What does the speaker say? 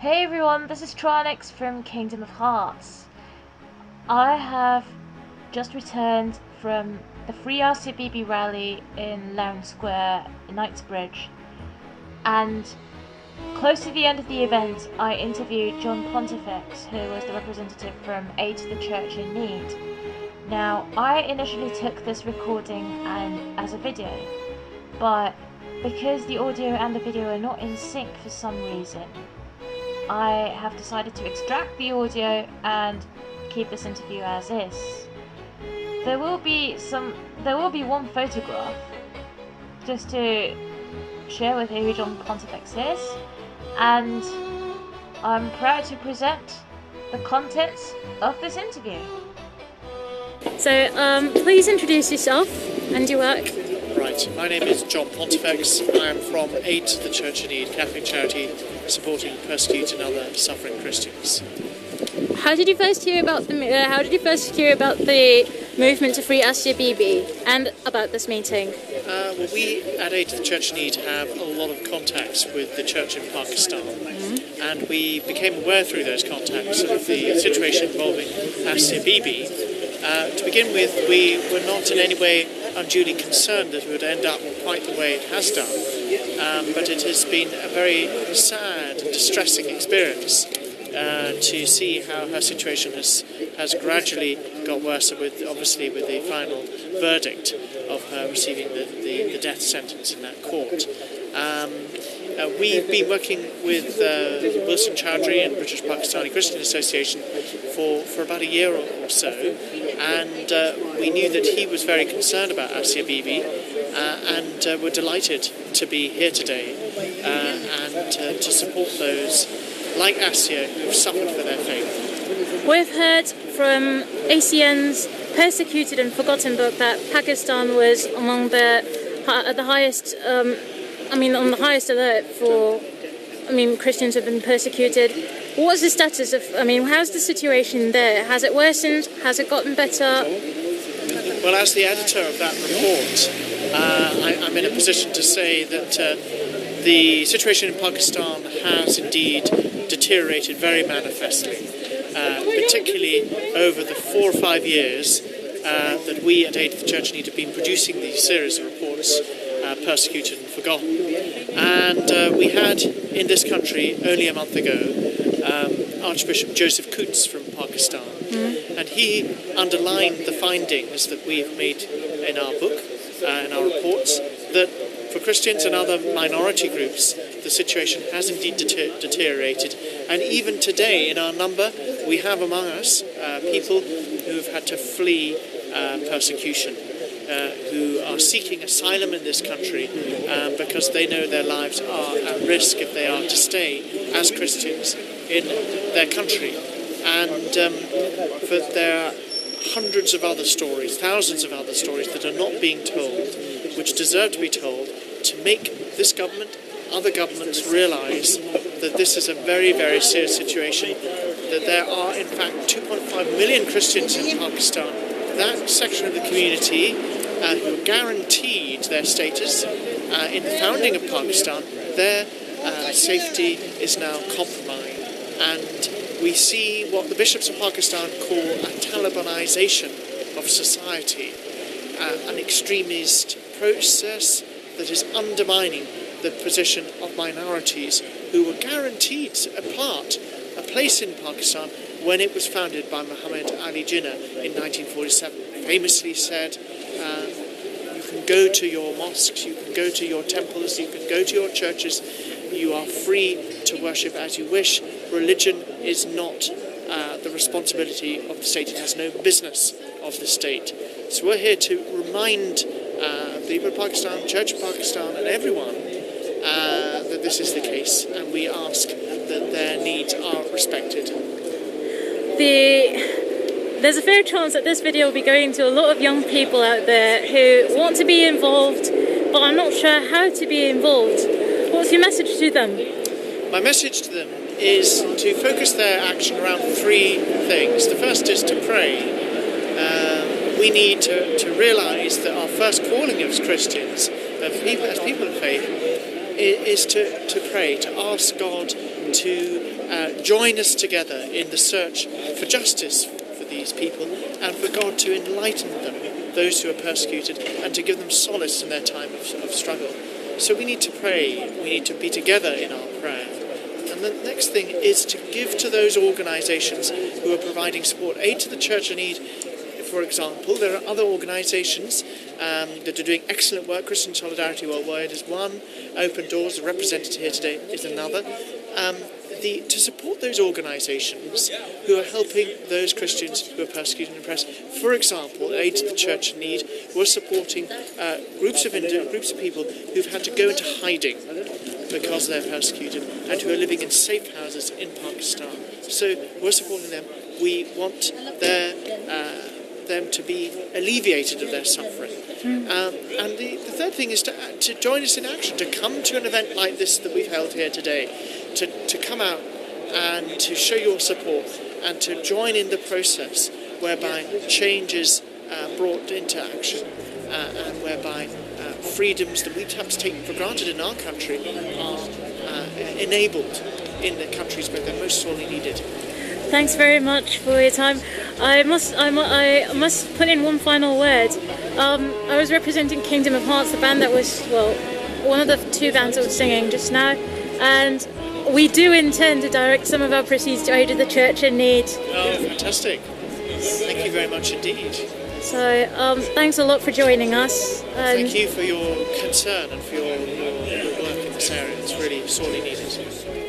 Hey everyone, this is Tranix from Kingdom of Hearts. I have just returned from the Free Bibi rally in Lown Square in Knightsbridge, and close to the end of the event I interviewed John Pontifex, who was the representative from Aid to the Church in Need. Now, I initially took this recording as a video, but because the audio and the video are not in sync for some reason, I have decided to extract the audio and keep this interview as is. There will be one photograph just to share with you who John Pontifex is, and I'm proud to present the contents of this interview. So, please introduce yourself and your work. Right, my name is John Pontifex. I am from Aid to the Church in Need, Catholic charity supporting persecuted and other suffering Christians. How did you first hear about the movement to free Asya Bibi and about this meeting? Well, we at Aid to the Church in Need have a lot of contacts with the church in Pakistan, and we became aware through those contacts of the situation involving Asya Bibi. To begin with, we were not in any way unduly concerned that it would end up quite the way it has done, but it has been a very sad and distressing experience to see how her situation has gradually got worse, obviously with the final verdict of her receiving the death sentence in that court. We've been working with Wilson Chowdhury and British Pakistani Christian Association for about a year or so, and we knew that he was very concerned about Asya Bibi, and we're delighted to be here today and to support those like Asya who have suffered for their faith. We've heard from ACN's Persecuted and Forgotten book that Pakistan was among the highest, on the highest alert for, Christians have been persecuted. What's the status of, how's the situation there? Has it worsened? Has it gotten better? Well, as the editor of that report, I'm in a position to say that the situation in Pakistan has indeed deteriorated very manifestly, particularly over the 4 or 5 years that we at Aid to the Church in Need have been producing these series of reports, Persecuted and Forgotten. And we had in this country only a month ago Archbishop Joseph Coots from Pakistan, and he underlined the findings that we've made in our book, in our reports, that for Christians and other minority groups the situation has indeed deteriorated, and even today in our number we have among us people who have had to flee persecution, who are seeking asylum in this country because they know their lives are at risk if they are to stay as Christians in their country. And there are hundreds of other stories, thousands of other stories that are not being told, which deserve to be told, to make this government, other governments realise that this is a very, very serious situation, that there are in fact 2.5 million Christians in Pakistan, that section of the community who are guaranteed their status in the founding of Pakistan. Their safety is now compromised, and we see what the bishops of Pakistan call a Talibanization of society, an extremist process that is undermining the position of minorities who were guaranteed a place in Pakistan when it was founded by Muhammad Ali Jinnah in 1947. Famously said, you can go to your mosques, you can go to your temples, you can go to your churches, you are free to worship as you wish. Religion is not the responsibility of the state. It has no business of the state. So we're here to remind the people of Pakistan, Church of Pakistan and everyone that this is the case, and we ask that their needs are respected. There's a fair chance that this video will be going to a lot of young people out there who want to be involved but are not sure how to be involved. What's your message to them? My message to them is to focus their action around 3 things. The first is to pray. We need to realise that our first calling as Christians, as people of faith, is to pray, to ask God to join us together in the search for justice for these people and for God to enlighten them, those who are persecuted, and to give them solace in their time of struggle. So we need to pray, we need to be together in our prayer. And the next thing is to give to those organisations who are providing support, aid to the Church in Need. For example, there are other organisations that are doing excellent work. Christian Solidarity Worldwide is one. Open Doors, represented here today, is another. To support those organisations who are helping those Christians who are persecuted and oppressed. For example, Aid to the Church in Need was supporting groups of people who've had to go into hiding because they're persecuted and who are living in safe houses in Pakistan. So we're supporting them. We want them to be alleviated of their suffering. And the third thing is to join us in action, to come to an event like this that we've held here today, to come out and to show your support and to join in the process whereby change is brought into action and whereby freedoms that we perhaps take for granted in our country are enabled in the countries where they're most sorely needed. Thanks very much for your time. I must put in one final word. I was representing Kingdom of Hearts, the band that was, one of the two bands that was singing just now, and we do intend to direct some of our proceeds to Aid to the Church in Need. Oh, fantastic. Thank you very much indeed. So, thanks a lot for joining us. Thank you for your concern and for your work in this area. It's really sorely needed.